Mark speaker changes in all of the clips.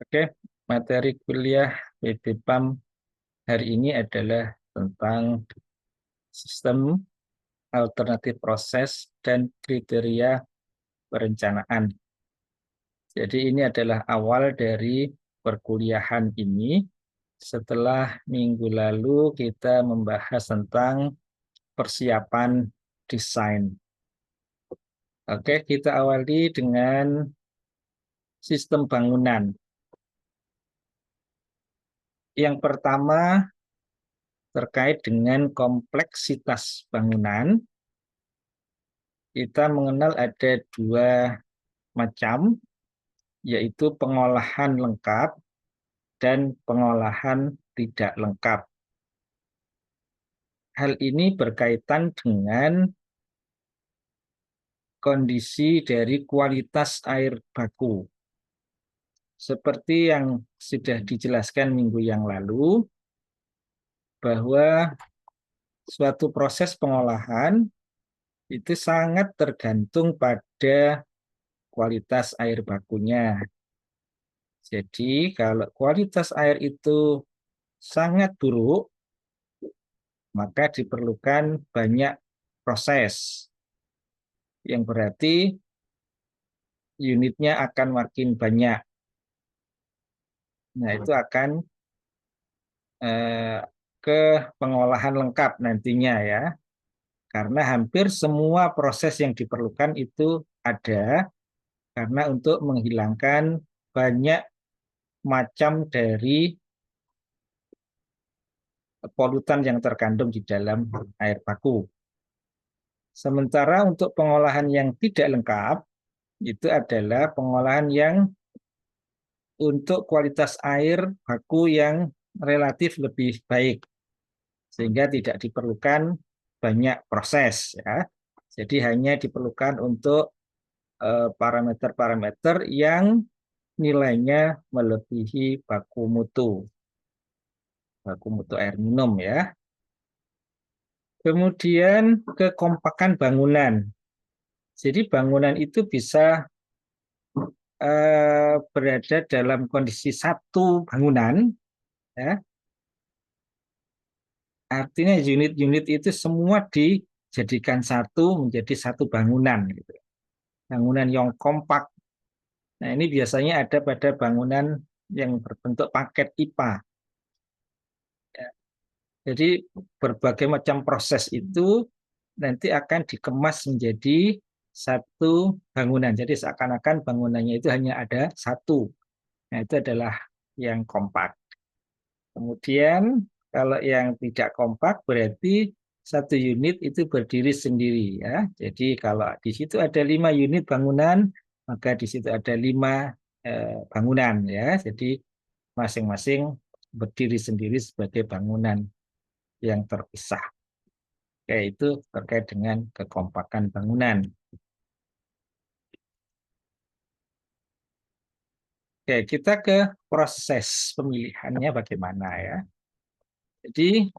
Speaker 1: Oke, materi kuliah PBPAM hari ini adalah tentang sistem alternatif proses dan kriteria perencanaan. Jadi ini adalah awal dari perkuliahan ini. Setelah minggu lalu kita membahas tentang persiapan desain. Oke, kita awali dengan sistem bangunan. Yang pertama terkait dengan kompleksitas bangunan. Kita mengenal ada dua macam, yaitu pengolahan lengkap dan pengolahan tidak lengkap. Hal ini berkaitan dengan kondisi dari kualitas air baku. Seperti yang sudah dijelaskan minggu yang lalu, bahwa suatu proses pengolahan itu sangat tergantung pada kualitas air bakunya. Jadi kalau kualitas air itu sangat buruk, maka diperlukan banyak proses, yang berarti unitnya akan makin banyak. Nah, itu akan ke pengolahan lengkap nantinya ya, karena hampir semua proses yang diperlukan itu ada, karena untuk menghilangkan banyak macam dari polutan yang terkandung di dalam air baku. Sementara untuk pengolahan yang tidak lengkap, itu adalah pengolahan yang untuk kualitas air baku yang relatif lebih baik, sehingga tidak diperlukan banyak proses ya. Jadi hanya diperlukan untuk parameter-parameter yang nilainya melebihi baku mutu air minum ya. Kemudian kekompakan bangunan. Jadi bangunan itu bisa berada dalam kondisi satu bangunan ya. Artinya unit-unit itu semua dijadikan satu menjadi satu bangunan gitu. Bangunan yang kompak. Nah, ini biasanya ada pada bangunan yang berbentuk paket IPA. Ya. Jadi berbagai macam proses itu nanti akan dikemas menjadi satu bangunan. Jadi seakan-akan bangunannya itu hanya ada satu. Nah, itu adalah yang kompak. Kemudian kalau yang tidak kompak berarti satu unit itu berdiri sendiri ya. Jadi kalau di situ ada 5 unit bangunan, maka di situ ada 5 bangunan ya. Jadi masing-masing berdiri sendiri sebagai bangunan yang terpisah. Yaitu terkait dengan kekompakan bangunan. Oke, kita ke proses pemilihannya bagaimana ya. Jadi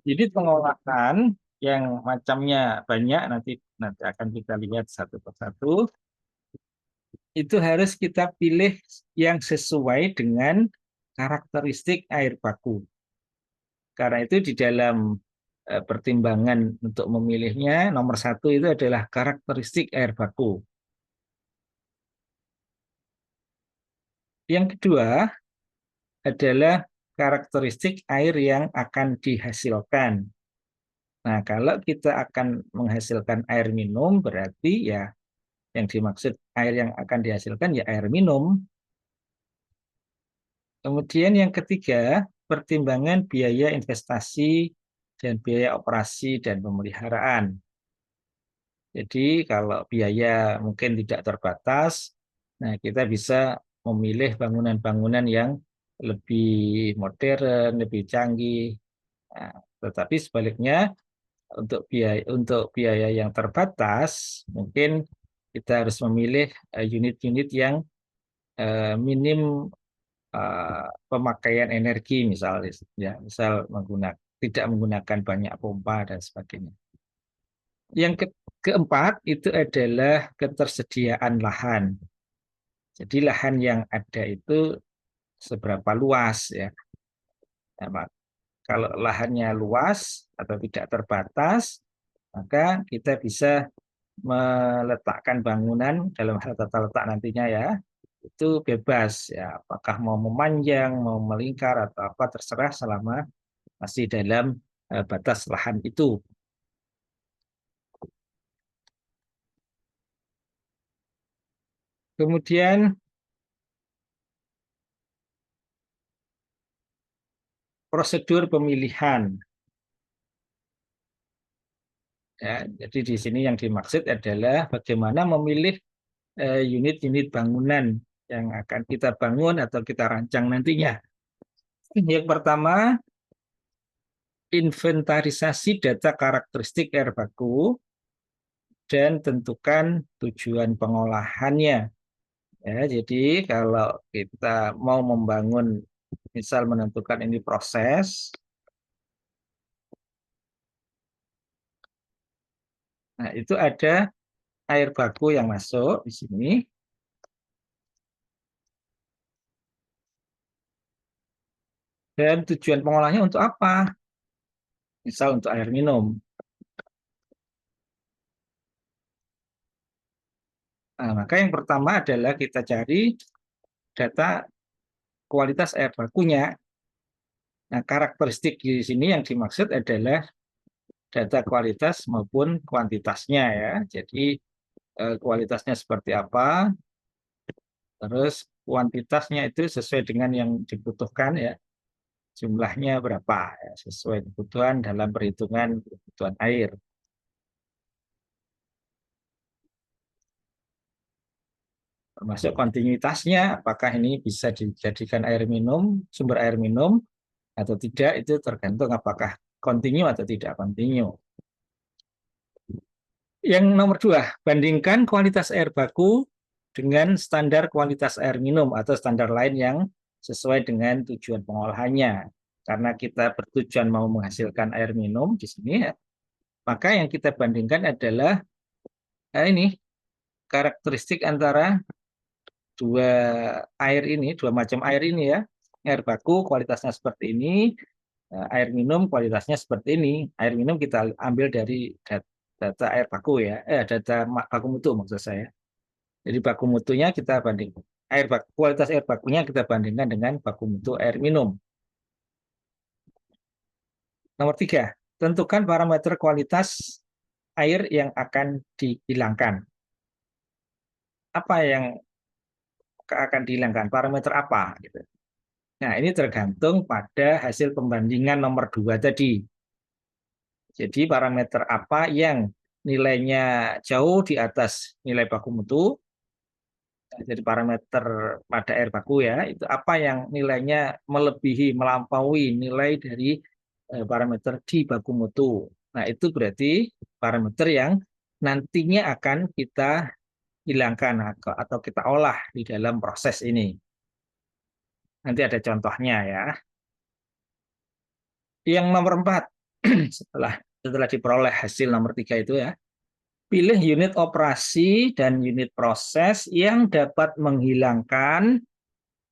Speaker 1: unit pengolahan yang macamnya banyak, nanti akan kita lihat satu persatu. Itu harus kita pilih yang sesuai dengan karakteristik air baku. Karena itu di dalam pertimbangan untuk memilihnya, nomor satu itu adalah karakteristik air baku. Yang kedua adalah karakteristik air yang akan dihasilkan. Nah, kalau kita akan menghasilkan air minum, berarti ya yang dimaksud air yang akan dihasilkan ya air minum. Kemudian yang ketiga, pertimbangan biaya investasi dan biaya operasi dan pemeliharaan. Jadi kalau biaya mungkin tidak terbatas, nah kita bisa memilih bangunan-bangunan yang lebih modern, lebih canggih. Nah, tetapi sebaliknya untuk biaya yang terbatas, mungkin kita harus memilih unit-unit yang minim pemakaian energi misalnya, ya, misal tidak menggunakan banyak pompa dan sebagainya. Yang keempat itu adalah ketersediaan lahan. Jadi lahan yang ada itu seberapa luas ya. Nah, kalau lahannya luas atau tidak terbatas, maka kita bisa meletakkan bangunan dalam hal tata letak nantinya ya, itu bebas ya, apakah mau memanjang, mau melingkar atau apa terserah selama masih dalam batas lahan itu. Kemudian prosedur pemilihan ya, jadi di sini yang dimaksud adalah bagaimana memilih unit-unit bangunan yang akan kita bangun atau kita rancang nantinya. Yang pertama, inventarisasi data karakteristik air baku dan tentukan tujuan pengolahannya. Ya, jadi kalau kita mau membangun, misal menentukan ini proses, nah itu ada air baku yang masuk di sini dan tujuan pengolahannya untuk apa? Misal untuk air minum. Nah, maka yang pertama adalah kita cari data kualitas air bakunya. Nah, karakteristik di sini yang dimaksud adalah data kualitas maupun kuantitasnya ya. Jadi kualitasnya seperti apa, terus kuantitasnya itu sesuai dengan yang dibutuhkan ya. Jumlahnya berapa ya, sesuai kebutuhan dalam perhitungan kebutuhan air. Termasuk kontinuitasnya, apakah ini bisa dijadikan air minum, sumber air minum atau tidak, itu tergantung apakah kontinu atau tidak kontinu. Yang nomor dua, bandingkan kualitas air baku dengan standar kualitas air minum atau standar lain yang sesuai dengan tujuan pengolahannya. Karena kita bertujuan mau menghasilkan air minum di sini, ya, maka yang kita bandingkan adalah ini karakteristik antara dua air ini, dua macam air ini ya. Air baku kualitasnya seperti ini, air minum kualitasnya seperti ini. Air minum kita ambil dari data air baku ya, data baku mutu maksud saya. Jadi baku mutunya kita banding, air baku, kualitas air bakunya kita bandingkan dengan baku mutu air minum. Nomor tiga, tentukan parameter kualitas air yang akan dihilangkan. Apa yang akan dihilangkan? Parameter apa? Gitu. Nah, ini tergantung pada hasil pembandingan nomor dua tadi. Jadi parameter apa yang nilainya jauh di atas nilai baku mutu, jadi parameter pada air baku ya, itu apa yang nilainya melebihi, melampaui nilai dari parameter di baku mutu. Nah, itu berarti parameter yang nantinya akan kita hilangkan atau kita olah di dalam proses ini. Nanti ada contohnya ya. Yang nomor 4, setelah diperoleh hasil nomor 3 itu ya, pilih unit operasi dan unit proses yang dapat menghilangkan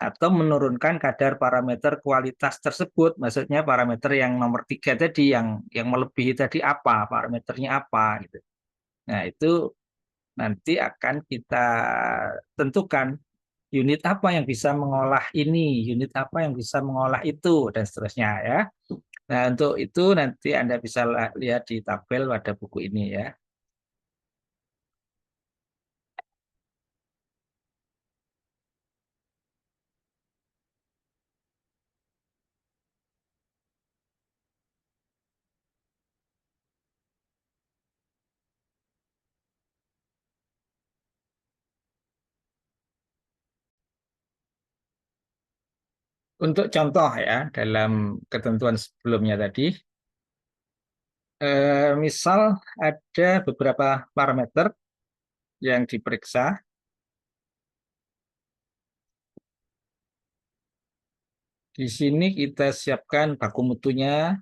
Speaker 1: atau menurunkan kadar parameter kualitas tersebut. Maksudnya parameter yang nomor 3 tadi, yang melebihi tadi apa, parameternya apa gitu. Nah, itu nanti akan kita tentukan unit apa yang bisa mengolah ini, unit apa yang bisa mengolah itu, dan seterusnya ya. Nah, untuk itu nanti Anda bisa lihat di tabel pada buku ini ya. Untuk contoh ya, dalam ketentuan sebelumnya tadi, misal ada beberapa parameter yang diperiksa. Di sini kita siapkan baku mutunya.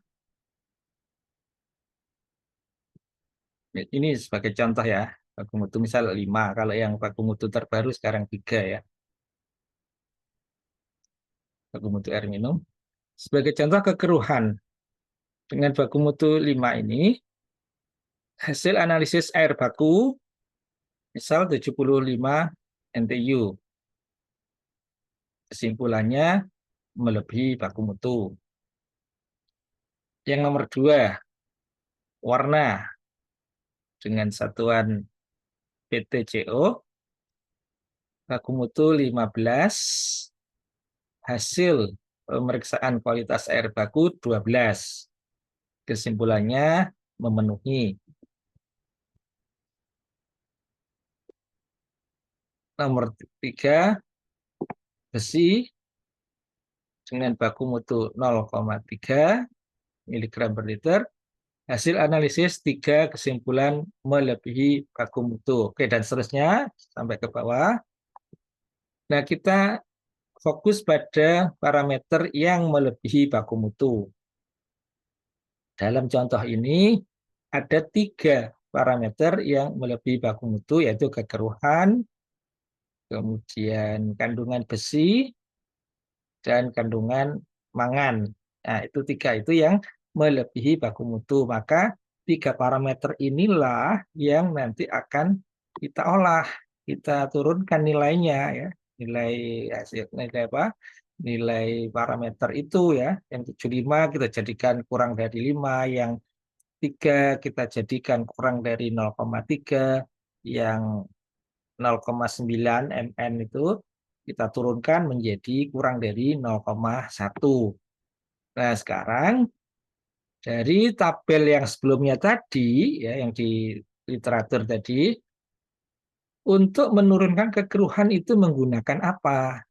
Speaker 1: Ini sebagai contoh ya, baku mutu misal 5, kalau yang baku mutu terbaru sekarang 3 ya. baku mutu air minum. Sebagai contoh kekeruhan dengan baku mutu 5 ini, hasil analisis air baku misal 75 NTU. Kesimpulannya melebihi baku mutu. Yang nomor 2, warna dengan satuan PTCO, baku mutu 15, hasil pemeriksaan kualitas air baku 12. Kesimpulannya memenuhi. Nomor 3, besi dengan baku mutu 0,3 mg per liter. Hasil analisis 3 kesimpulan melebihi baku mutu. Oke, dan seterusnya sampai ke bawah. Nah, kita fokus pada parameter yang melebihi baku mutu. Dalam contoh ini ada 3 parameter yang melebihi baku mutu, yaitu kekeruhan, kemudian kandungan besi, dan kandungan mangan. Nah, itu 3 itu yang melebihi baku mutu. Maka 3 parameter inilah yang nanti akan kita olah, kita turunkan nilainya ya. Nilai hasil nilai apa? Nilai parameter itu ya. Yang 75 kita jadikan kurang dari 5, yang 3 kita jadikan kurang dari 0,3, yang 0,9 mN itu kita turunkan menjadi kurang dari 0,1. Nah, sekarang dari tabel yang sebelumnya tadi, ya, yang di literatur tadi, untuk menurunkan kekeruhan itu menggunakan apa?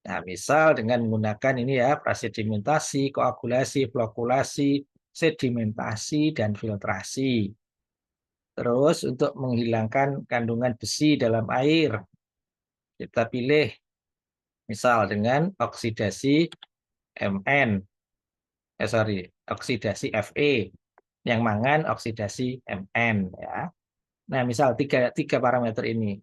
Speaker 1: Nah, misal dengan menggunakan ini ya, prasedimentasi, koagulasi, flokulasi, sedimentasi, dan filtrasi. Terus untuk menghilangkan kandungan besi dalam air, kita pilih misal dengan oksidasi Mn, oksidasi Fe, yang mangan oksidasi Mn ya. Nah, misal tiga parameter ini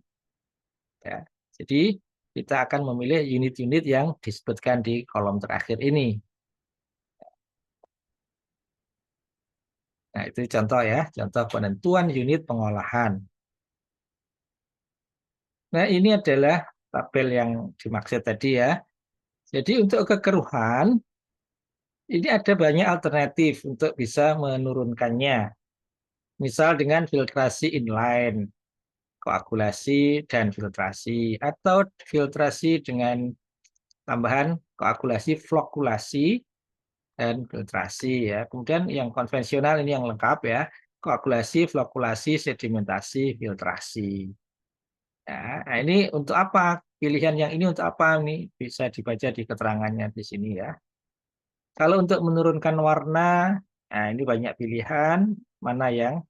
Speaker 1: ya. Jadi kita akan memilih unit-unit yang disebutkan di kolom terakhir ini. Nah, itu contoh ya, contoh penentuan unit pengolahan. Nah, ini adalah tabel yang dimaksud tadi ya. Jadi untuk kekeruhan, ini ada banyak alternatif untuk bisa menurunkannya. Misal dengan filtrasi inline, koagulasi dan filtrasi, atau filtrasi dengan tambahan koagulasi, flokulasi, dan filtrasi ya. Kemudian yang konvensional ini yang lengkap ya, koagulasi, flokulasi, sedimentasi, filtrasi. Ya, nah ini untuk apa? Pilihan yang ini untuk apa nih? Bisa dibaca di keterangannya di sini ya. Kalau untuk menurunkan warna, nah ini banyak pilihan, mana yang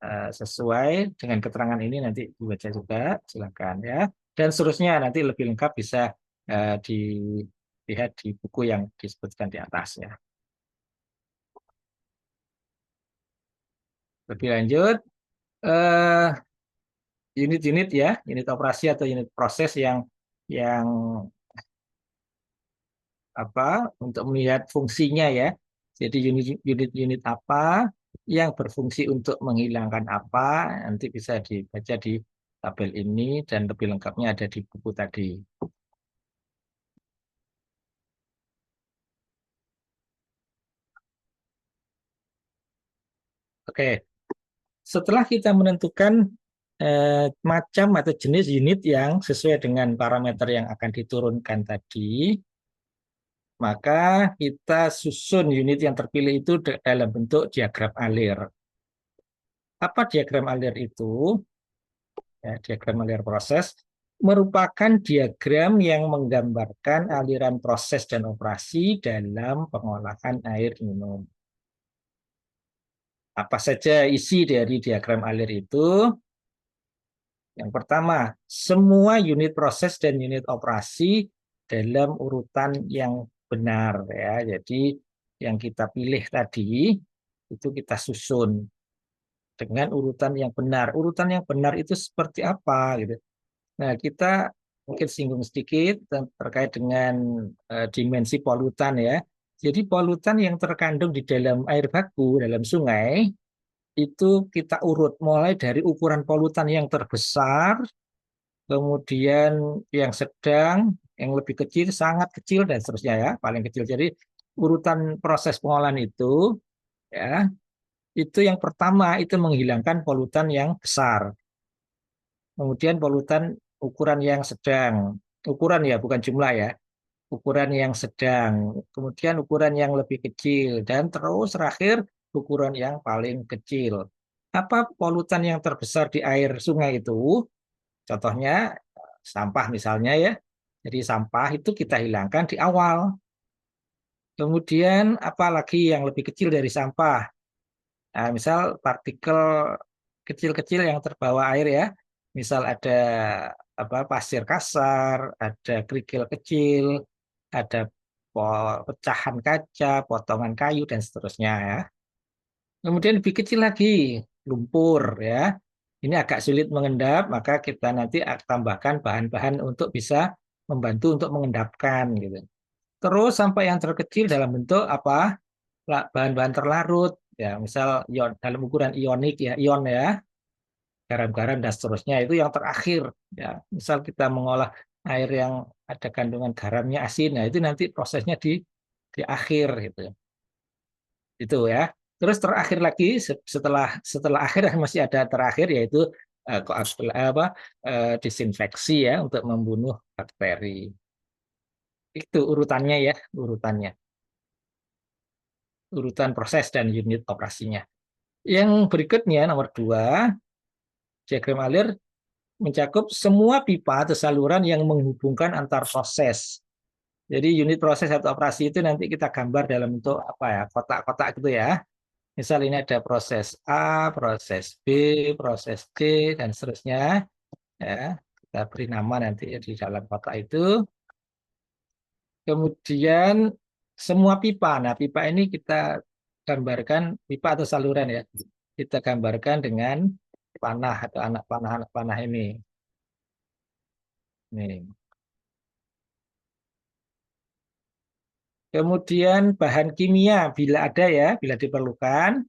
Speaker 1: sesuai dengan keterangan ini nanti dibaca juga, silakan ya. Dan seterusnya nanti lebih lengkap bisa dilihat di buku yang disebutkan di atas ya. Lebih lanjut, eh, unit-unit ya, unit operasi atau unit proses yang apa untuk melihat fungsinya ya. Jadi unit-unit apa yang berfungsi untuk menghilangkan apa nanti bisa dibaca di tabel ini dan lebih lengkapnya ada di buku tadi. Oke, setelah kita menentukan macam atau jenis unit yang sesuai dengan parameter yang akan diturunkan tadi, maka kita susun unit yang terpilih itu dalam bentuk diagram alir. Apa diagram alir itu? Ya, diagram alir proses merupakan diagram yang menggambarkan aliran proses dan operasi dalam pengolahan air minum. Apa saja isi dari diagram alir itu? Yang pertama, semua unit proses dan unit operasi dalam urutan yang benar ya. Jadi yang kita pilih tadi itu kita susun dengan urutan yang benar. Urutan yang benar itu seperti apa gitu. Nah, kita mungkin singgung sedikit terkait dengan dimensi polutan ya. Jadi polutan yang terkandung di dalam air baku, dalam sungai, itu kita urut mulai dari ukuran polutan yang terbesar, kemudian yang sedang, yang lebih kecil, sangat kecil, dan seterusnya ya, paling kecil. Jadi urutan proses pengolahan itu, ya, itu yang pertama itu menghilangkan polutan yang besar. Kemudian polutan ukuran yang sedang, ukuran ya bukan jumlah ya, ukuran yang sedang, kemudian ukuran yang lebih kecil, dan terus terakhir ukuran yang paling kecil. Apa polutan yang terbesar di air sungai itu? Contohnya sampah misalnya ya. Jadi sampah itu kita hilangkan di awal. Kemudian apalagi yang lebih kecil dari sampah? Nah, misal partikel kecil-kecil yang terbawa air ya. Misal ada pasir kasar, ada kerikil kecil, ada pecahan kaca, potongan kayu dan seterusnya ya. Kemudian lebih kecil lagi, lumpur ya. Ini agak sulit mengendap, maka kita nanti tambahkan bahan-bahan untuk bisa membantu untuk mengendapkan gitu. Terus sampai yang terkecil dalam bentuk apa? Bahan-bahan terlarut ya, misal ion dalam ukuran ionik ya, ion ya, garam-garam dan seterusnya itu yang terakhir ya. Misal kita mengolah air yang ada kandungan garamnya asin, nah itu nanti prosesnya di akhir gitu. Itu ya. Terus terakhir lagi setelah setelah akhir masih ada terakhir yaitu disinfeksi ya untuk membunuh bakteri. Itu urutannya ya, urutan proses dan unit operasinya. Yang berikutnya nomor 2, diagram alir mencakup semua pipa atau saluran yang menghubungkan antar proses. Jadi unit proses atau operasi itu nanti kita gambar dalam bentuk apa ya, kotak-kotak gitu ya. Misal ini ada proses A, proses B, proses C, dan seterusnya. Ya, kita beri nama nanti di dalam kotak itu. Kemudian semua pipa. Nah, pipa ini kita gambarkan, pipa atau saluran ya. Kita gambarkan dengan panah atau anak panah ini. Nih. Kemudian bahan kimia bila ada ya, bila diperlukan.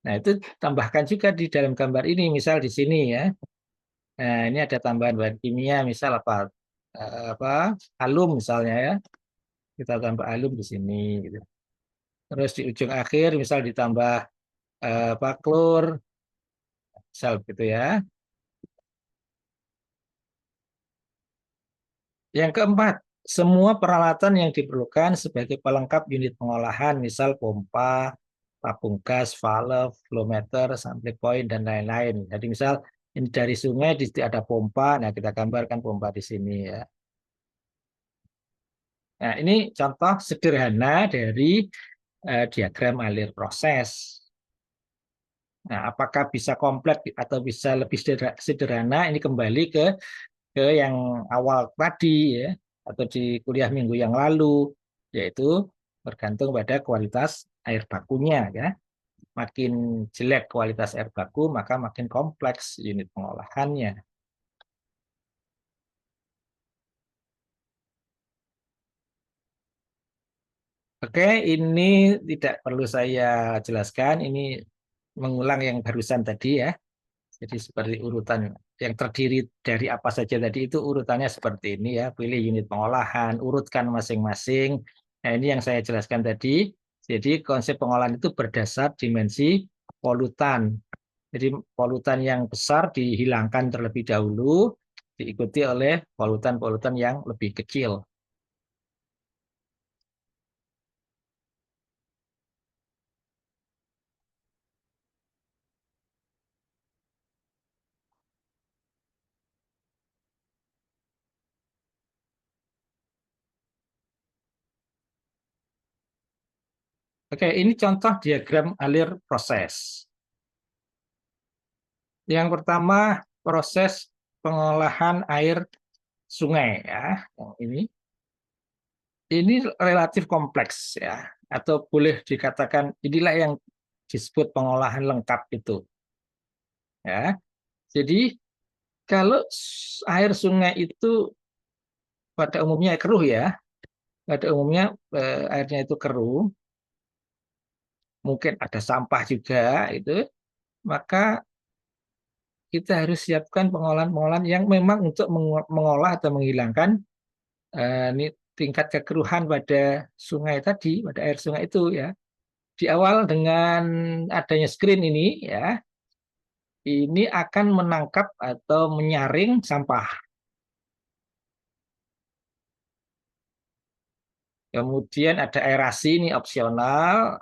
Speaker 1: Nah, itu tambahkan juga di dalam gambar ini, misal di sini ya. Nah, ini ada tambahan bahan kimia, misal apa alum misalnya ya. Kita tambah alum di sini gitu. Terus di ujung akhir misal ditambah klor, misal gitu ya. Yang keempat, semua peralatan yang diperlukan sebagai pelengkap unit pengolahan, misal pompa, tabung gas, valve, flow meter, sampling point, dan lain-lain. Jadi misal ini dari sungai di situ ada pompa, nah kita gambarkan pompa di sini ya. Nah ini contoh sederhana dari diagram alir proses. Nah apakah bisa kompleks atau bisa lebih sederhana? Ini kembali ke yang awal tadi ya, atau di kuliah minggu yang lalu, yaitu bergantung pada kualitas air bakunya ya. Makin jelek kualitas air baku, maka makin kompleks unit pengolahannya. Oke, ini tidak perlu saya jelaskan, ini mengulang yang barusan tadi ya. Jadi seperti urutan yang terdiri dari apa saja tadi itu urutannya seperti ini ya. Pilih unit pengolahan, urutkan masing-masing. Nah, ini yang saya jelaskan tadi. Jadi konsep pengolahan itu berdasar dimensi polutan. Jadi polutan yang besar dihilangkan terlebih dahulu, diikuti oleh polutan-polutan yang lebih kecil. Oke, ini contoh diagram alir proses. Yang pertama, proses pengolahan air sungai ya. Yang ini relatif kompleks ya, atau boleh dikatakan inilah yang disebut pengolahan lengkap itu ya. Jadi kalau air sungai itu pada umumnya keruh ya. Pada umumnya airnya itu keruh, mungkin ada sampah juga itu, maka kita harus siapkan pengolahan-pengolahan yang memang untuk mengolah atau menghilangkan ini tingkat kekeruhan pada sungai tadi, pada air sungai itu ya. Di awal dengan adanya screen ini ya, ini akan menangkap atau menyaring sampah. Kemudian ada aerasi ini opsional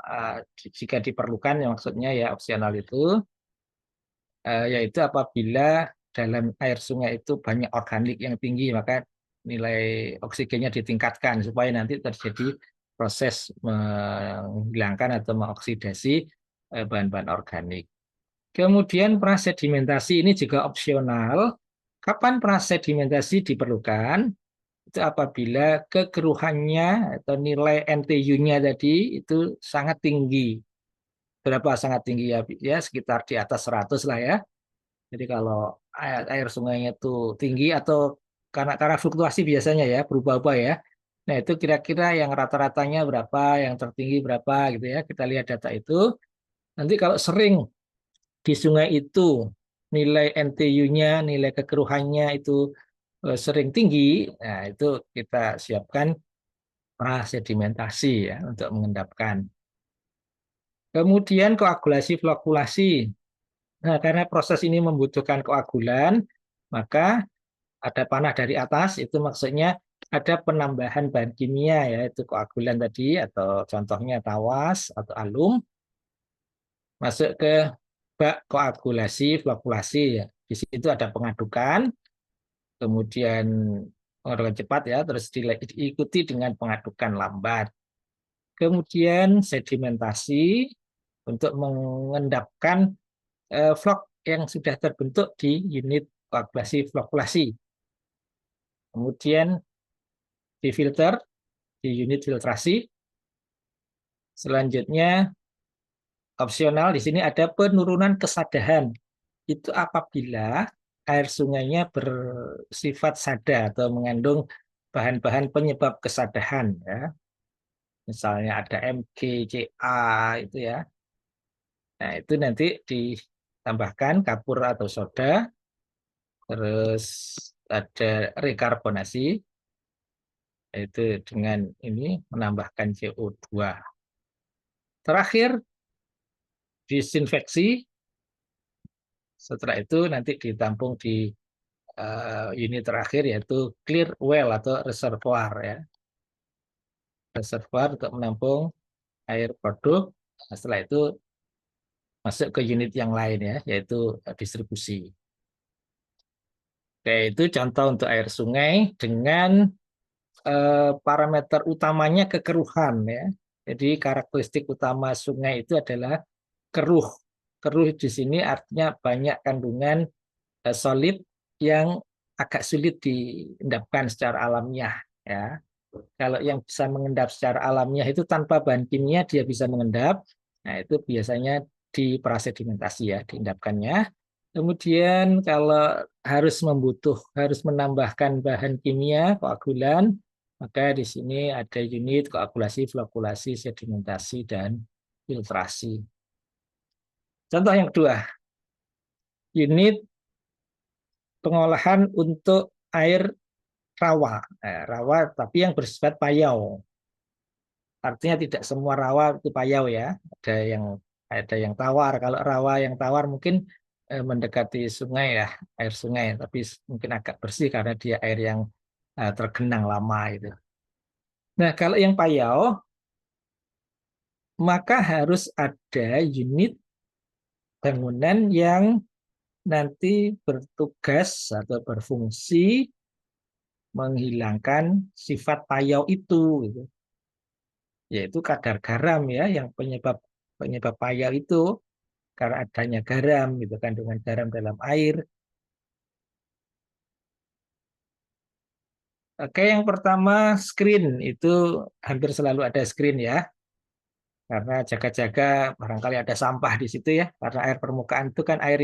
Speaker 1: jika diperlukan ya, maksudnya ya opsional itu yaitu apabila dalam air sungai itu banyak organik yang tinggi maka nilai oksigennya ditingkatkan supaya nanti terjadi proses menghilangkan atau mengoksidasi bahan-bahan organik. Kemudian prasedimentasi ini juga opsional. Kapan prasedimentasi diperlukan? Itu apabila kekeruhannya atau nilai NTU-nya tadi itu sangat tinggi. Berapa sangat tinggi ya? Ya sekitar di atas 100 lah ya. Jadi kalau air sungainya itu tinggi atau karena fluktuasi biasanya ya, berubah-ubah ya. Nah, itu kira-kira yang rata-ratanya berapa, yang tertinggi berapa gitu ya. Kita lihat data itu. Nanti kalau sering di sungai itu nilai NTU-nya, nilai kekeruhannya itu sering tinggi, nah itu kita siapkan prasedimentasi ya untuk mengendapkan. Kemudian koagulasi flokulasi. Nah, karena proses ini membutuhkan koagulan, maka ada panah dari atas, itu maksudnya ada penambahan bahan kimia, yaitu koagulan tadi, atau contohnya tawas atau alum, masuk ke bak koagulasi, flokulasi. Ya. Di situ ada pengadukan, kemudian pengadukan cepat, ya, terus diikuti dengan pengadukan lambat. Kemudian sedimentasi untuk mengendapkan vlog yang sudah terbentuk di unit koagulasi flokulasi. Kemudian difilter di unit filtrasi. Selanjutnya opsional di sini ada penurunan kesadahan. Itu apabila air sungainya bersifat sada atau mengandung bahan-bahan penyebab kesadahan ya. Misalnya ada MgCa itu ya. Nah, itu nanti ditambahkan kapur atau soda, terus ada rekarbonasi itu dengan ini menambahkan CO2. Terakhir disinfeksi. Setelah itu nanti ditampung di unit terakhir yaitu clear well atau reservoir ya. Reservoir untuk menampung air produk. Setelah itu masuk ke unit yang lain ya, yaitu distribusi. Oke, itu contoh untuk air sungai dengan parameter utamanya kekeruhan ya. Jadi karakteristik utama sungai itu adalah keruh. Keruh di sini artinya banyak kandungan solid yang agak sulit diendapkan secara alamiah ya. Kalau yang bisa mengendap secara alamiah itu tanpa bahan kimia dia bisa mengendap. Nah, itu biasanya di prasedimentasi ya, diendapkannya. Kemudian kalau harus menambahkan bahan kimia, koagulan, maka di sini ada unit koagulasi, flokulasi, sedimentasi, dan filtrasi. Contoh yang kedua, unit pengolahan untuk air rawa. Rawa tapi yang bersifat payau. Artinya tidak semua rawa itu payau ya. Ada yang tawar. Kalau rawa yang tawar mungkin mendekati sungai ya, air sungai, tapi mungkin agak bersih karena dia air yang tergenang lama itu. Nah, kalau yang payau maka harus ada unit bangunan yang nanti bertugas atau berfungsi menghilangkan sifat payau itu gitu. Yaitu kadar garam ya yang penyebab penyebab payau itu karena adanya garam gitu, kandungan garam dalam air. Oke, yang pertama screen itu hampir selalu ada screen ya, karena jaga-jaga barangkali ada sampah di situ ya, karena air permukaan itu kan air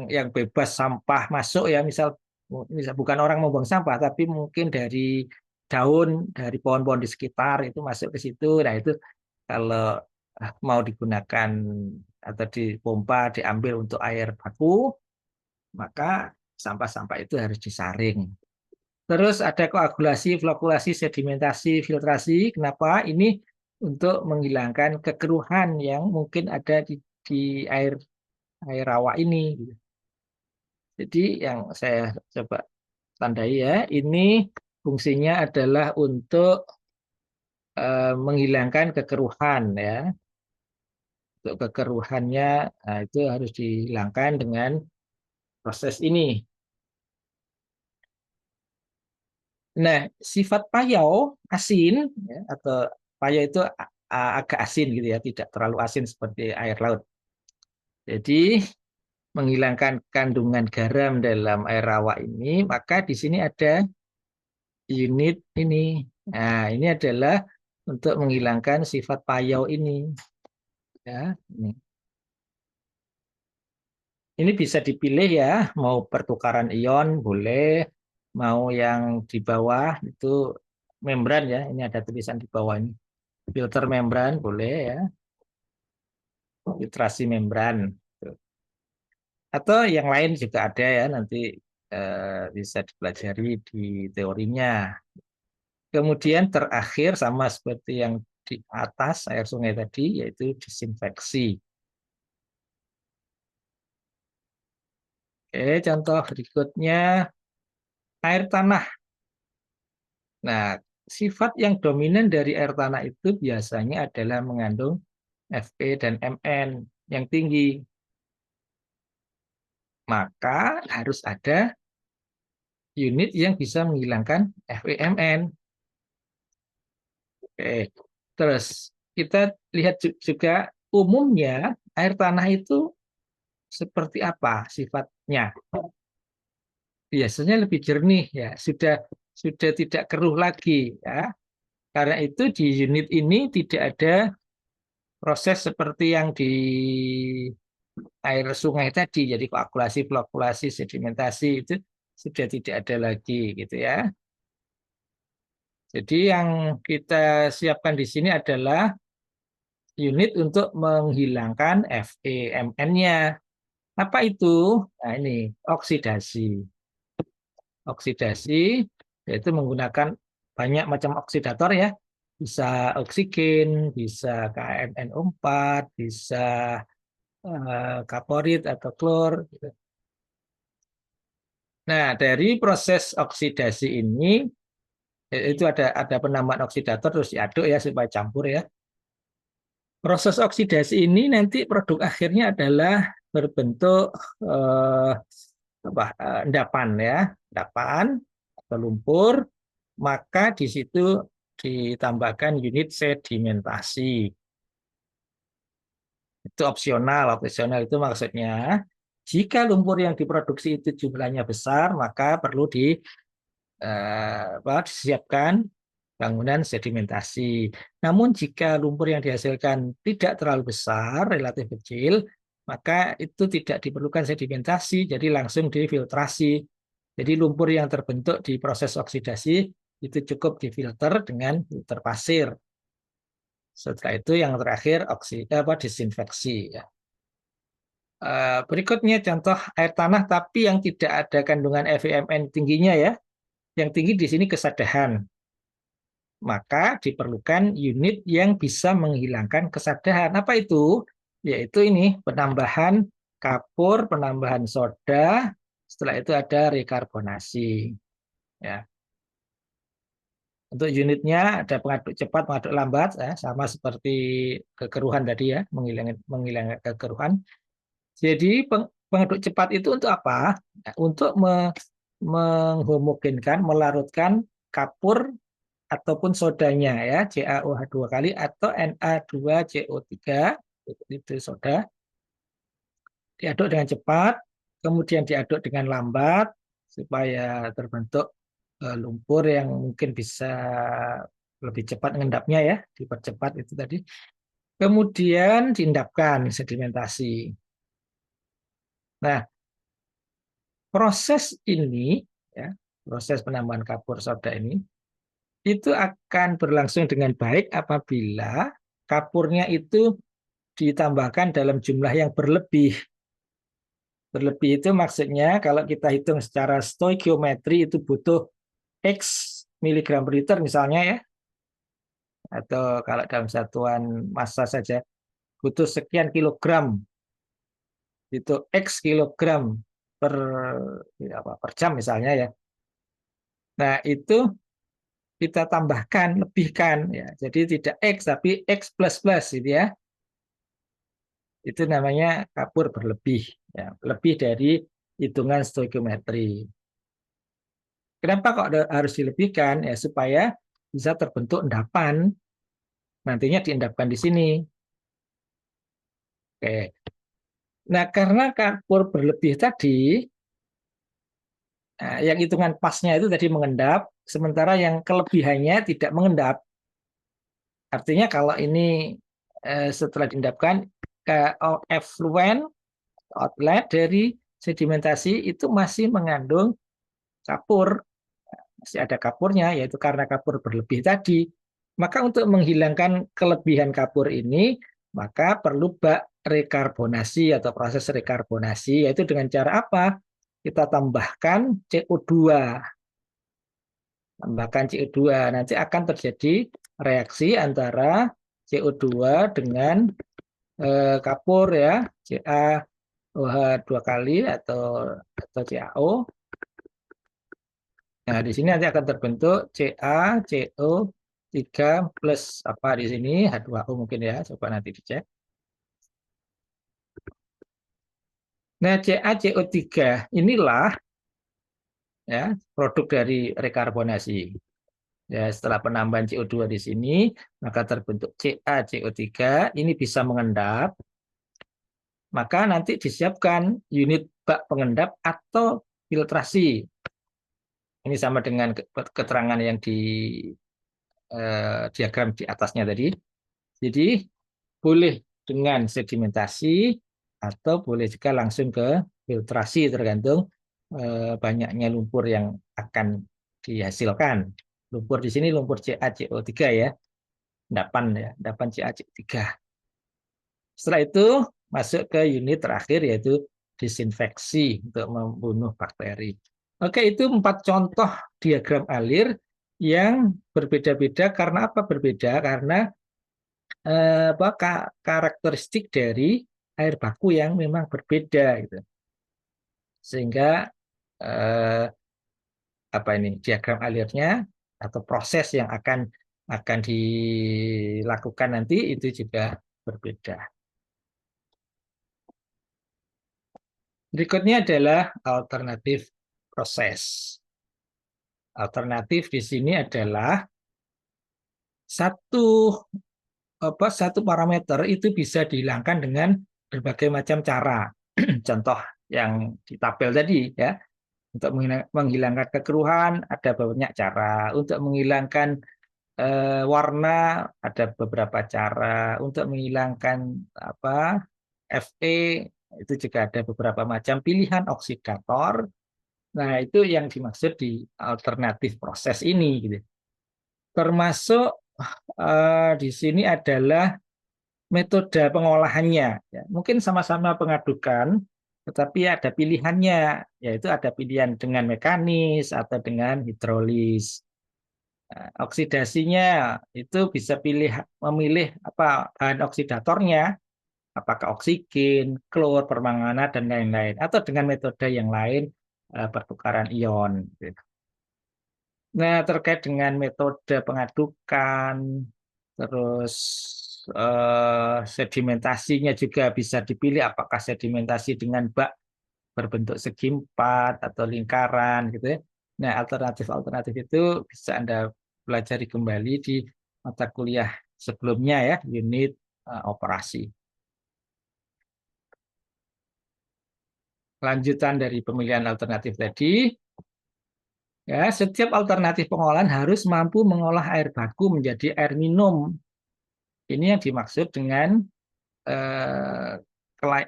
Speaker 1: yang bebas sampah masuk ya, misal bukan orang membuang sampah, tapi mungkin dari daun, dari pohon-pohon di sekitar itu masuk ke situ. Nah itu kalau mau digunakan atau dipompa, diambil untuk air baku, maka sampah-sampah itu harus disaring. Terus ada koagulasi, flokulasi, sedimentasi, filtrasi. Kenapa? Ini untuk menghilangkan kekeruhan yang mungkin ada di air air rawa ini. Jadi yang saya coba tandai ya, ini fungsinya adalah untuk menghilangkan kekeruhan ya. Untuk kekeruhannya, nah, itu harus dihilangkan dengan proses ini. Nah, sifat payau asin ya, atau payau itu agak asin gitu ya, tidak terlalu asin seperti air laut. Jadi menghilangkan kandungan garam dalam air rawa ini, maka di sini ada unit ini. Nah, ini adalah untuk menghilangkan sifat payau ini. Ya, ini. Ini bisa dipilih ya, mau pertukaran ion boleh, mau yang di bawah itu membran ya. Ini ada tulisan di bawah ini. Filter membran boleh ya, filtrasi membran. Atau yang lain juga ada ya, nanti bisa dipelajari di teorinya. Kemudian terakhir sama seperti yang di atas air sungai tadi, yaitu disinfeksi. Oke, contoh berikutnya air tanah. Nah, sifat yang dominan dari air tanah itu biasanya adalah mengandung Fe dan Mn yang tinggi. Maka harus ada unit yang bisa menghilangkan FeMn. Oke. Terus kita lihat juga umumnya air tanah itu seperti apa sifatnya. Biasanya lebih jernih ya, sudah tidak keruh lagi ya. Karena itu di unit ini tidak ada proses seperti yang di air sungai tadi, jadi koagulasi, flokulasi, sedimentasi itu sudah tidak ada lagi gitu ya. Jadi yang kita siapkan di sini adalah unit untuk menghilangkan FeMn-nya. Apa itu? Nah ini oksidasi. Oksidasi yaitu menggunakan banyak macam oksidator ya. Bisa oksigen, bisa KMNO4, bisa kaporit atau klor. Gitu. Nah, dari proses oksidasi ini itu ada penambahan oksidator terus diaduk ya supaya campur ya. Proses oksidasi ini nanti produk akhirnya adalah berbentuk endapan ya, endapan atau lumpur. Maka di situ ditambahkan unit sedimentasi. Itu opsional. Opsional itu maksudnya jika lumpur yang diproduksi itu jumlahnya besar, maka perlu disiapkan bangunan sedimentasi. Namun jika lumpur yang dihasilkan tidak terlalu besar, relatif kecil, maka itu tidak diperlukan sedimentasi, jadi langsung difiltrasi. Jadi lumpur yang terbentuk di proses oksidasi itu cukup difilter dengan filter pasir. Setelah itu yang terakhir disinfeksi. Ya. Berikutnya contoh air tanah tapi yang tidak ada kandungan FeMn tingginya ya. Yang tinggi di sini kesadahan. Maka diperlukan unit yang bisa menghilangkan kesadahan. Apa itu? Yaitu ini penambahan kapur, penambahan soda. Setelah itu ada rekarbonasi. Ya. Untuk unitnya ada pengaduk cepat, pengaduk lambat, ya, sama seperti kekeruhan tadi ya, menghilangkan kekeruhan. Jadi pengaduk cepat itu untuk apa? Ya, untuk menghomogenkan, melarutkan kapur ataupun sodanya ya, CaOH 2 kali atau Na2CO3 itu soda. Diaduk dengan cepat, kemudian diaduk dengan lambat supaya terbentuk lumpur yang mungkin bisa lebih cepat mengendapnya ya, dipercepat itu tadi. Kemudian diendapkan sedimentasi. Nah, proses ini ya, proses penambahan kapur soda ini itu akan berlangsung dengan baik apabila kapurnya itu ditambahkan dalam jumlah yang berlebih. Berlebih itu maksudnya kalau kita hitung secara stoikiometri itu butuh X miligram per liter misalnya ya, atau kalau dalam satuan massa saja butuh sekian kilogram, itu X kilogram per per jam misalnya ya. Nah, itu kita tambahkan, lebihkan ya. Jadi tidak X tapi X plus plus gitu ya. Itu namanya kapur berlebih ya, lebih dari hitungan stoikiometri. Kenapa kok harus dilebihkan? Ya supaya bisa terbentuk endapan. Nantinya diendapkan di sini. Oke. Nah, karena kapur berlebih tadi, nah, yang hitungan pasnya itu tadi mengendap, sementara yang kelebihannya tidak mengendap. Artinya kalau ini setelah diendapkan, ke effluent outlet dari sedimentasi itu masih mengandung kapur, masih ada kapurnya, yaitu karena kapur berlebih tadi. Maka untuk menghilangkan kelebihan kapur ini, maka perlu bak rekarbonasi atau proses rekarbonasi, yaitu dengan cara apa? Kita tambahkan CO2. Tambahkan CO2. Nanti akan terjadi reaksi antara CO2 dengan kapur ya, CaOH 2 kali atau CaO. Nah, di sini nanti akan terbentuk CaCO3 plus apa di sini H2O mungkin ya, coba nanti dicek. Nah, CaCO3 inilah ya produk dari rekarbonasi. Ya, setelah penambahan CO2 di sini, maka terbentuk CaCO3, ini bisa mengendap, maka nanti disiapkan unit bak pengendap atau filtrasi. Ini sama dengan keterangan yang di diagram di atasnya tadi. Jadi boleh dengan sedimentasi atau boleh juga langsung ke filtrasi tergantung banyaknya lumpur yang akan dihasilkan. Lumpur di sini lumpur CaCO3 ya, endapan ya, endapan CaCO3. Setelah itu masuk ke unit terakhir yaitu disinfeksi untuk membunuh bakteri. Oke, itu 4 contoh diagram alir yang berbeda-beda. Karena apa berbeda? Karena karakteristik dari air baku yang memang berbeda gitu. Sehingga eh, apa ini diagram alirnya atau proses yang akan dilakukan nanti itu juga berbeda. Berikutnya adalah alternatif proses. Alternatif di sini adalah satu parameter itu bisa dihilangkan dengan berbagai macam cara. Contoh yang di tabel tadi ya. Untuk menghilangkan kekeruhan ada banyak cara. Untuk menghilangkan warna ada beberapa cara. Untuk menghilangkan Fe itu juga ada beberapa macam pilihan oksidator. Nah, itu yang dimaksud di alternatif proses ini gitu. Termasuk di sini adalah metode pengolahannya. Ya, mungkin sama-sama pengadukan, tetapi ada pilihannya, yaitu ada pilihan dengan mekanis atau dengan hidrolis. Nah, oksidasinya itu bisa memilih apa bahan oksidatornya, apakah oksigen, klor, permanganat, dan lain-lain, atau dengan metode yang lain pertukaran ion. Gitu. Nah, terkait dengan metode pengadukan, terus sedimentasinya juga bisa dipilih apakah sedimentasi dengan bak berbentuk segi empat atau lingkaran gitu ya. Nah, alternatif-alternatif itu bisa Anda pelajari kembali di mata kuliah sebelumnya ya, unit operasi. Lanjutan dari pemilihan alternatif tadi, ya, setiap alternatif pengolahan harus mampu mengolah air baku menjadi air minum. Ini yang dimaksud dengan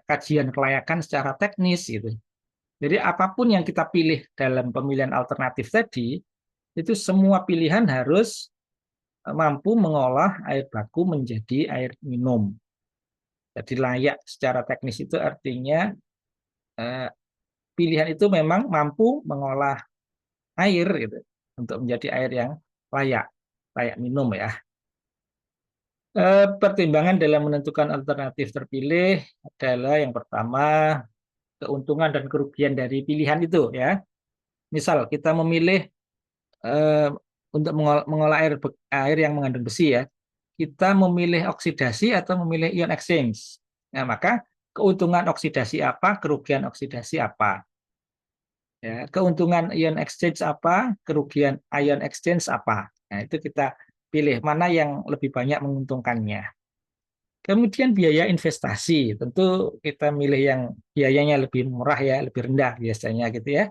Speaker 1: kajian kelayakan secara teknis gitu. Jadi apapun yang kita pilih dalam pemilihan alternatif tadi, itu semua pilihan harus mampu mengolah air baku menjadi air minum. Jadi layak secara teknis itu artinya pilihan itu memang mampu mengolah air gitu untuk menjadi air yang layak, layak minum ya. Pertimbangan dalam menentukan alternatif terpilih adalah yang pertama keuntungan dan kerugian dari pilihan itu ya. Misal kita memilih eh, untuk mengolah air yang mengandung besi ya, kita memilih oksidasi atau memilih ion exchange. Nah, maka keuntungan oksidasi apa, kerugian oksidasi apa. Ya, keuntungan ion exchange apa, kerugian ion exchange apa. Nah, itu kita pilih mana yang lebih banyak menguntungkannya. Kemudian biaya investasi, tentu kita milih yang biayanya lebih murah ya, lebih rendah biasanya gitu ya.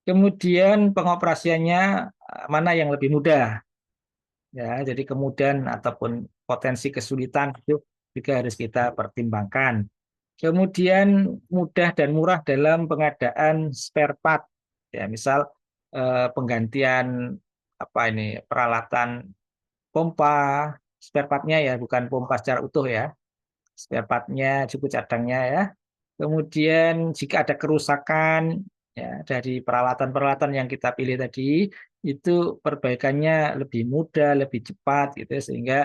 Speaker 1: Kemudian pengoperasiannya mana yang lebih mudah ya, jadi kemudahan ataupun potensi kesulitan itu juga harus kita pertimbangkan. Kemudian mudah dan murah dalam pengadaan spare part ya, misal penggantian apa ini peralatan pompa, spare partnya ya, bukan pompa secara utuh ya, spare partnya, suku cadangnya ya. Kemudian jika ada kerusakan ya dari peralatan-peralatan yang kita pilih tadi, itu perbaikannya lebih mudah, lebih cepat gitu ya, sehingga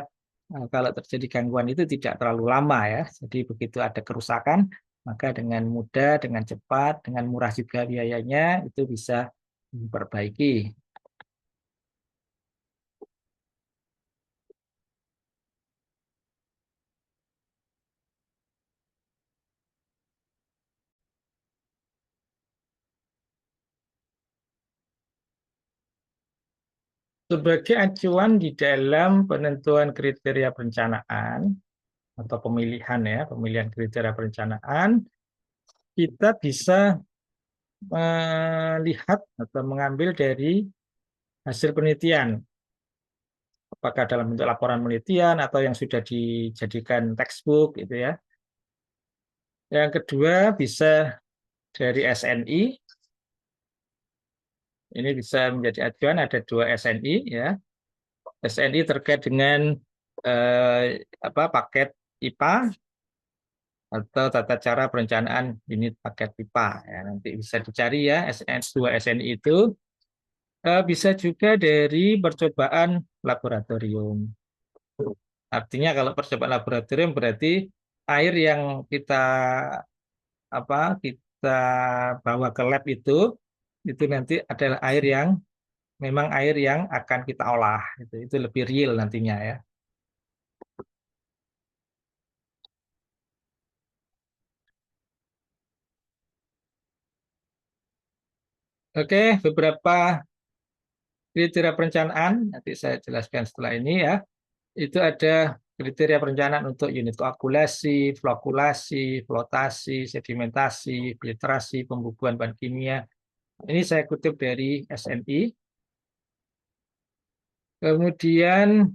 Speaker 1: kalau terjadi gangguan itu tidak terlalu lama ya. Jadi begitu ada kerusakan, maka dengan mudah, dengan cepat, dengan murah juga biayanya itu bisa diperbaiki. Sebagai acuan di dalam penentuan kriteria perencanaan atau pemilihan ya, pemilihan kriteria perencanaan, kita bisa melihat atau mengambil dari hasil penelitian, apakah dalam bentuk laporan penelitian atau yang sudah dijadikan textbook gitu ya. Yang kedua bisa dari SNI, ini bisa menjadi acuan, ada 2 SNI ya. SNI terkait dengan paket IPA atau tata cara perencanaan unit paket pipa ya, nanti bisa dicari ya SN2 SNI itu. Bisa juga dari percobaan laboratorium. Artinya kalau percobaan laboratorium berarti air yang kita bawa ke lab itu nanti adalah air yang memang air yang akan kita olah. Itu lebih real nantinya ya. Oke, beberapa kriteria perencanaan nanti saya jelaskan setelah ini ya. Itu ada kriteria perencanaan untuk unit koagulasi, flokulasi, flotasi, sedimentasi, filtrasi, pembubuhan bahan kimia. Ini saya kutip dari SNI. Kemudian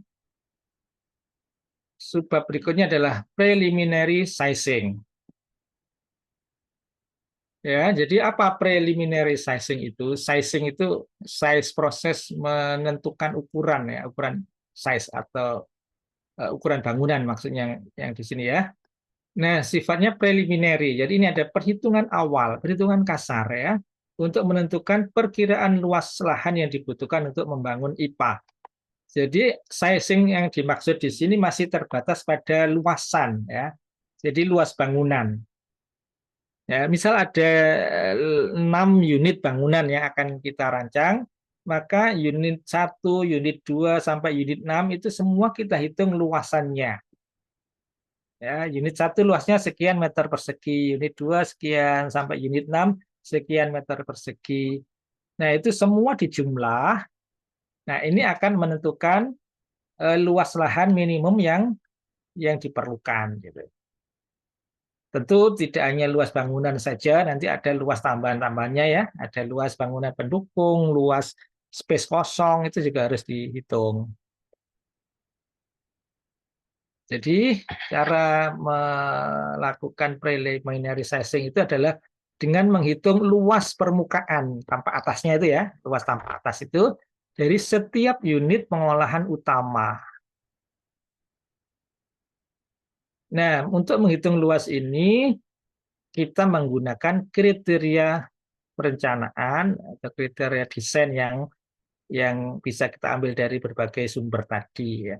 Speaker 1: subbab berikutnya adalah preliminary sizing. Ya, jadi apa preliminary sizing itu? Sizing itu size proses menentukan ukuran ya, ukuran size atau ukuran bangunan maksudnya yang di sini ya. Nah, sifatnya preliminary. Jadi ini ada perhitungan awal, perhitungan kasar ya, untuk menentukan perkiraan luas lahan yang dibutuhkan untuk membangun IPA. Jadi sizing yang dimaksud di sini masih terbatas pada luasan ya. Jadi luas bangunan. Ya, misal ada 6 unit bangunan yang akan kita rancang, maka unit 2 sampai unit 6 itu semua kita hitung luasannya. Ya, unit 1 luasnya sekian meter persegi, unit 2 sekian, sampai unit 6 sekian meter persegi. Nah, itu semua dijumlah. Nah, ini akan menentukan luas lahan minimum yang diperlukan gitu. Tentu tidak hanya luas bangunan saja, nanti ada luas tambahan-tambahannya ya, ada luas bangunan pendukung, luas space kosong itu juga harus dihitung. Jadi cara melakukan preliminary sizing itu adalah dengan menghitung luas permukaan tanpa atasnya itu ya, luas tanpa atas itu dari setiap unit pengolahan utama. Nah, untuk menghitung luas ini kita menggunakan kriteria perencanaan atau kriteria desain yang bisa kita ambil dari berbagai sumber tadi ya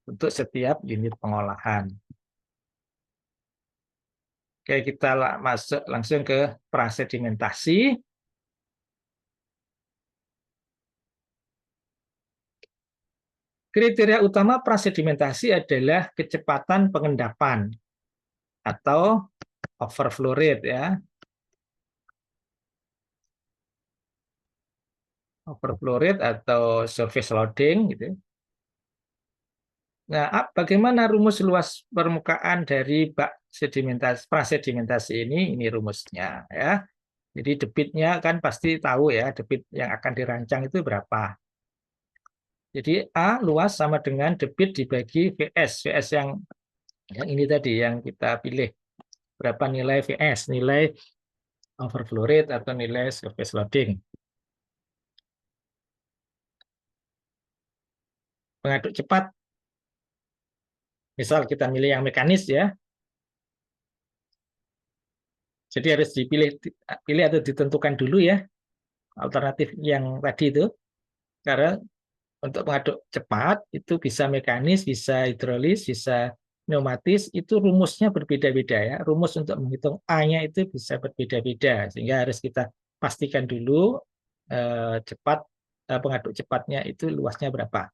Speaker 1: untuk setiap unit pengolahan. Oke, kita masuk langsung ke prasedimentasi. Kriteria utama prasedimentasi adalah kecepatan pengendapan atau overflow rate ya. Overflow rate atau surface loading gitu. Nah, bagaimana rumus luas permukaan dari bak sedimentasi prasedimentasi ini? Ini rumusnya ya. Jadi debitnya kan pasti tahu ya, debit yang akan dirancang itu berapa. Jadi A luas sama dengan debit dibagi VS. VS yang ini tadi yang kita pilih. Berapa nilai VS, nilai overflow rate atau nilai surface loading. Pengaduk cepat, misal kita milih yang mekanis ya. Jadi harus pilih atau ditentukan dulu ya alternatif yang tadi itu. Karena untuk pengaduk cepat itu bisa mekanis, bisa hidrolis, bisa pneumatis, itu rumusnya berbeda-beda ya. Rumus untuk menghitung A-nya itu bisa berbeda-beda, sehingga harus kita pastikan dulu pengaduk cepatnya itu luasnya berapa.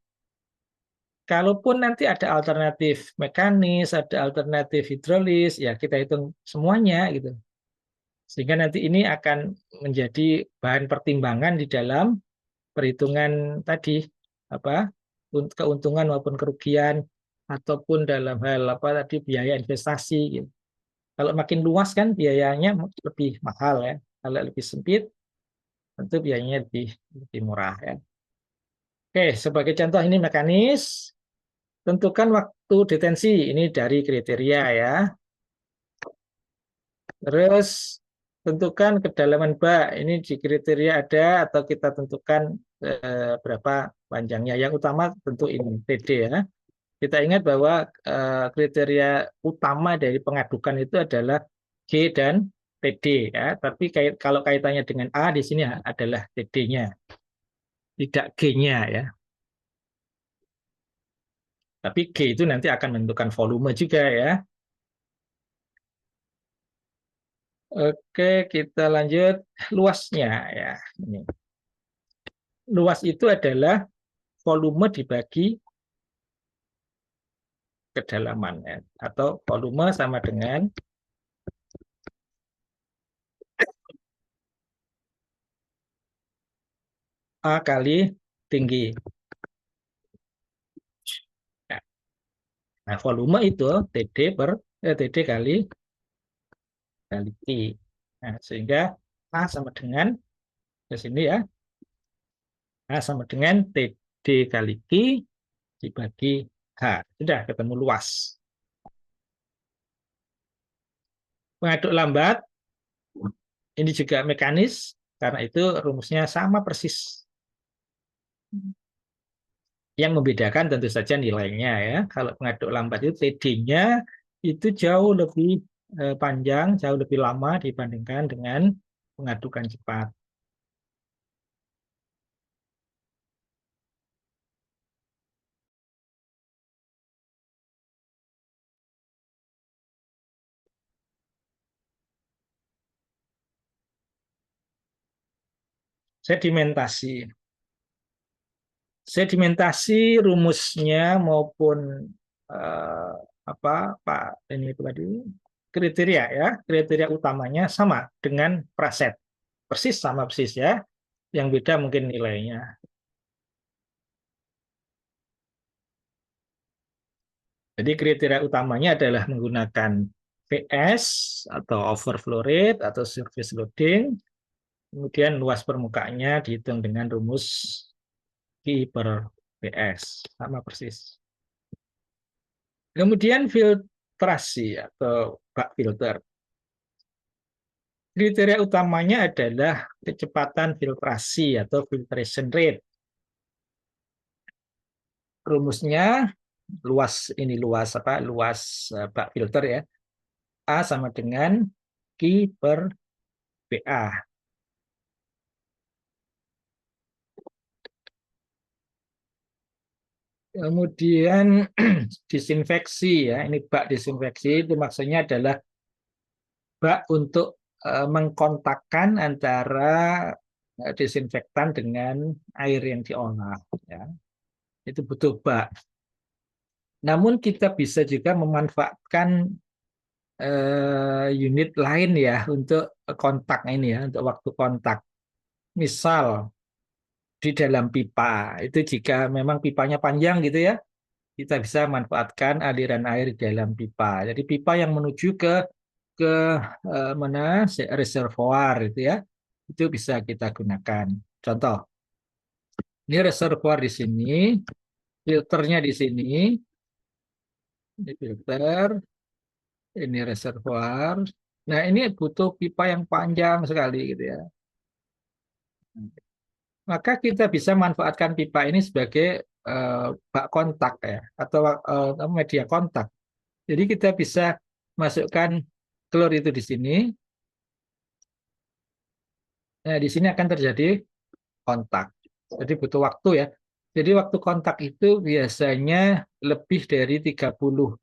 Speaker 1: Kalaupun nanti ada alternatif mekanis, ada alternatif hidrolis, ya kita hitung semuanya gitu. Sehingga nanti ini akan menjadi bahan pertimbangan di dalam perhitungan tadi apa keuntungan maupun kerugian ataupun dalam hal apa tadi biaya investasi gitu. Kalau makin luas kan biayanya lebih mahal ya. Kalau lebih sempit tentu biayanya lebih murah ya. Oke, sebagai contoh ini mekanis, tentukan waktu detensi ini dari kriteria ya. Terus tentukan kedalaman bak ini di kriteria ada atau kita tentukan berapa panjangnya. Yang utama tentu ini TD ya. Kita ingat bahwa kriteria utama dari pengadukan itu adalah G dan TD ya. Tapi kalau kaitannya dengan A di sini adalah TD-nya, tidak G-nya ya. Tapi G itu nanti akan menentukan volume juga ya. Oke, kita lanjut luasnya ya. Ini. Luas itu adalah volume dibagi kedalaman ya. Atau volume sama dengan A kali tinggi. Nah, volume itu TD kali T. Nah, sehingga A sama dengan di sini ya. A sama dengan TD kali Q dibagi H. Sudah ketemu luas. Pengaduk lambat ini juga mekanis karena itu rumusnya sama persis. Yang membedakan tentu saja nilainya ya. Kalau pengaduk lambat itu TD-nya itu jauh lebih panjang, jauh lebih lama dibandingkan dengan pengadukan cepat. Sedimentasi. Sedimentasi rumusnya maupun eh, apa Pak ini tadi kriteria ya, kriteria utamanya sama dengan praset. Persis sama persis ya. Yang beda mungkin nilainya. Jadi kriteria utamanya adalah menggunakan VS atau overflow rate atau surface loading. Kemudian luas permukaannya dihitung dengan rumus Q per VS. Sama persis. Kemudian filtrasi atau bak filter. Kriteria utamanya adalah kecepatan filtrasi atau filtration rate. Rumusnya luas apa? Luas bak filter ya. A sama dengan Q per BA. Kemudian disinfeksi ya. Ini bak disinfeksi itu maksudnya adalah bak untuk mengkontakkan antara disinfektan dengan air yang diolah ya. Itu butuh bak. Namun kita bisa juga memanfaatkan unit lain ya untuk kontak ini ya, untuk waktu kontak. Misal di dalam pipa, itu jika memang pipanya panjang gitu ya, kita bisa manfaatkan aliran air di dalam pipa. Jadi pipa yang menuju ke mana reservoir itu ya, itu bisa kita gunakan. Contoh, ini reservoir di sini, filternya di sini, ini filter, ini reservoir. Nah, ini butuh pipa yang panjang sekali gitu ya. Maka kita bisa manfaatkan pipa ini sebagai bak kontak ya, atau media kontak. Jadi kita bisa masukkan telur itu di sini. Nah, di sini akan terjadi kontak. Jadi butuh waktu ya. Jadi waktu kontak itu biasanya lebih dari 30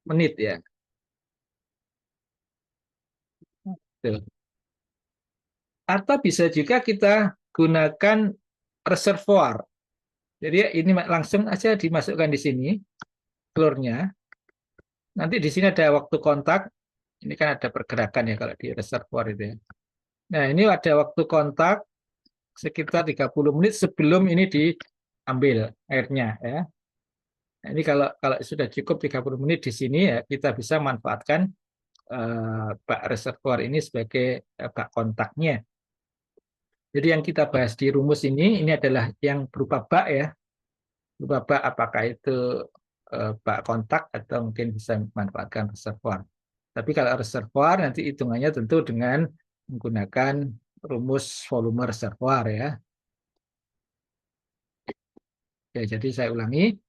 Speaker 1: menit ya. Tuh. Atau bisa juga kita gunakan reservoir. Jadi ini langsung aja dimasukkan di sini telurnya. Nanti di sini ada waktu kontak. Ini kan ada pergerakan ya kalau di reservoir itu ya. Nah, ini ada waktu kontak sekitar 30 menit sebelum ini diambil airnya ya. Nah, ini kalau kalau sudah cukup 30 menit di sini ya kita bisa manfaatkan bak reservoir ini sebagai bak kontaknya. Jadi yang kita bahas di rumus ini adalah yang berupa bak ya. Berupa bak apakah itu bak kontak atau mungkin bisa memanfaatkan reservoir. Tapi kalau reservoir nanti hitungannya tentu dengan menggunakan rumus volume reservoir ya. Ya, jadi saya ulangi,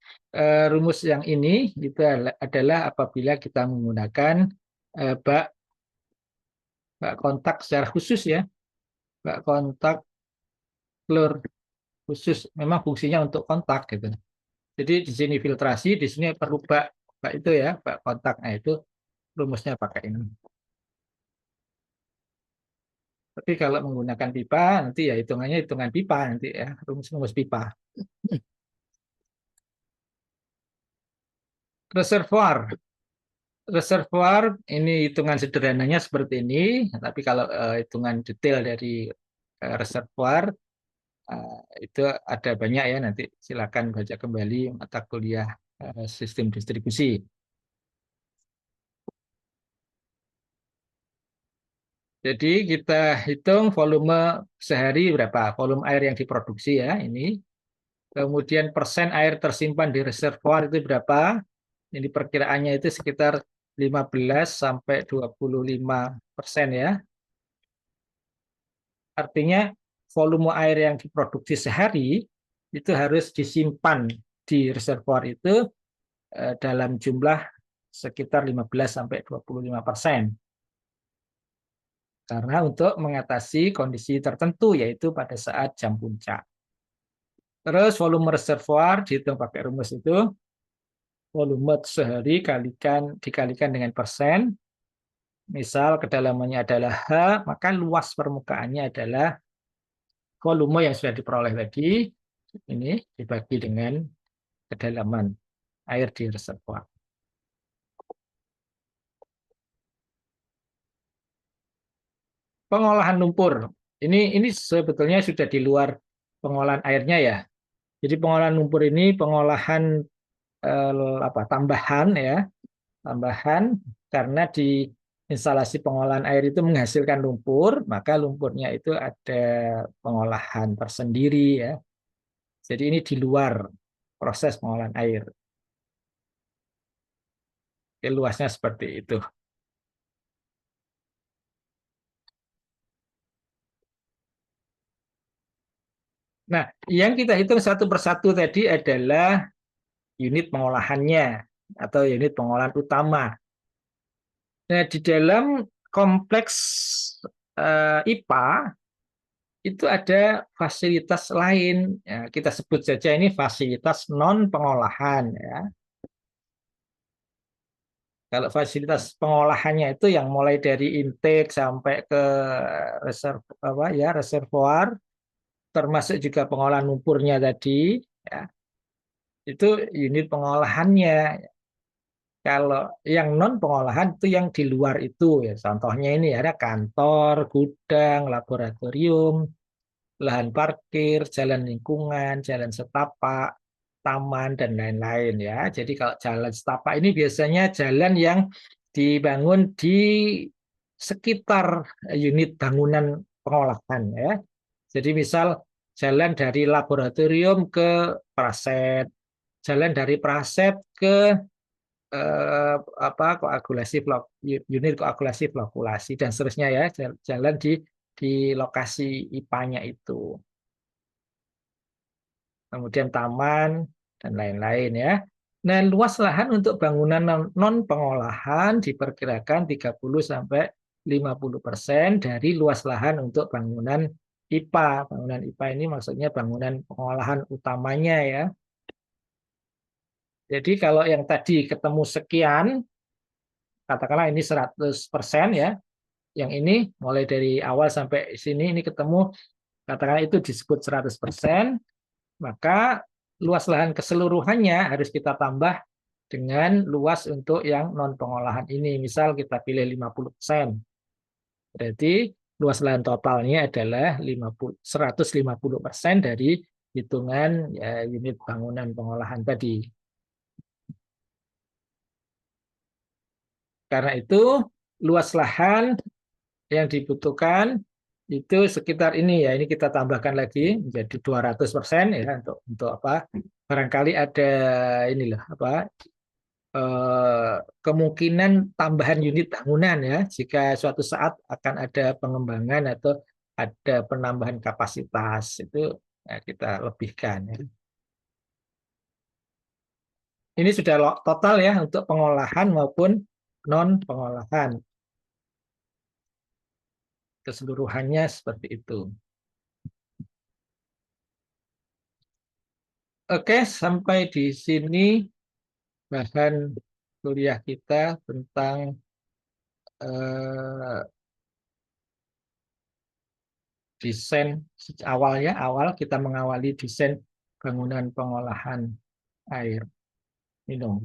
Speaker 1: rumus yang ini itu adalah apabila kita menggunakan bak bak kontak secara khusus ya, bak kontak klor khusus, memang fungsinya untuk kontak gitu. Jadi di sini filtrasi, di sini perlu bak bak itu ya, bak kontak. Nah itu rumusnya pakai ini. Tapi kalau menggunakan pipa nanti ya hitungannya hitungan pipa nanti ya, rumus-rumus pipa. Reservoir. Reservoir ini hitungan sederhananya seperti ini, tapi kalau hitungan detail dari reservoir itu ada banyak ya, nanti silakan baca kembali mata kuliah sistem distribusi. Jadi kita hitung volume sehari berapa, volume air yang diproduksi ya ini. Kemudian persen air tersimpan di reservoir itu berapa? Ini perkiraannya itu sekitar 15 sampai 25% ya. Artinya volume air yang diproduksi sehari itu harus disimpan di reservoir itu dalam jumlah sekitar 15 sampai 25%. Karena untuk mengatasi kondisi tertentu yaitu pada saat jam puncak. Terus volume reservoir dihitung pakai rumus itu, volume sehari dikalikan dengan persen. Misal kedalamannya adalah H, maka luas permukaannya adalah volume yang sudah diperoleh tadi, ini dibagi dengan kedalaman air di reservoir. Pengolahan lumpur. Ini sebetulnya sudah di luar pengolahan airnya ya. Jadi pengolahan lumpur ini pengolahan tambahan ya, tambahan karena di instalasi pengolahan air itu menghasilkan lumpur, maka lumpurnya itu ada pengolahan tersendiri ya. Jadi ini di luar proses pengolahan air. Oke, luasnya seperti itu. Nah, yang kita hitung satu persatu tadi adalah unit pengolahannya atau unit pengolahan utama. Nah, di dalam kompleks IPA itu ada fasilitas lain. Ya, kita sebut saja ini fasilitas non pengolahan. Ya. Kalau fasilitas pengolahannya itu yang mulai dari intake sampai ke reservoir, termasuk juga pengolahan lumpurnya tadi, ya, itu unit pengolahannya. Kalau yang non pengolahan itu yang di luar itu, ya. Contohnya ini ada kantor, gudang, laboratorium, lahan parkir, jalan lingkungan, jalan setapak, taman, dan lain-lain ya. Jadi kalau jalan setapak ini biasanya jalan yang dibangun di sekitar unit bangunan pengolahan ya. Jadi misal jalan dari laboratorium ke Praset, jalan dari Praset ke eh, koagulasi unit koagulasi flokulasi dan seterusnya ya, jalan di lokasi IPA-nya itu. Kemudian taman, dan lain-lain ya. Nah, luas lahan untuk bangunan non-pengolahan diperkirakan 30 sampai 50% dari luas lahan untuk bangunan IPA. Bangunan IPA ini maksudnya bangunan pengolahan utamanya ya. Jadi kalau yang tadi ketemu sekian, katakanlah ini 100% ya. Yang ini mulai dari awal sampai sini ini ketemu, katakanlah itu disebut 100%. Maka luas lahan keseluruhannya harus kita tambah dengan luas untuk yang non pengolahan ini. Misal kita pilih 50%. Berarti luas lahan totalnya adalah 150% dari hitungan ya, unit bangunan pengolahan tadi. Karena itu luas lahan yang dibutuhkan itu sekitar ini ya, ini kita tambahkan lagi menjadi 200% ya untuk apa? Barangkali ada inilah apa kemungkinan tambahan unit bangunan ya jika suatu saat akan ada pengembangan atau ada penambahan kapasitas itu ya, kita lebihkan ya. Ini sudah total ya untuk pengolahan maupun non pengolahan keseluruhannya seperti itu. Oke, sampai di sini bahan kuliah kita tentang eh, desain awal kita mengawali desain bangunan pengolahan air minum.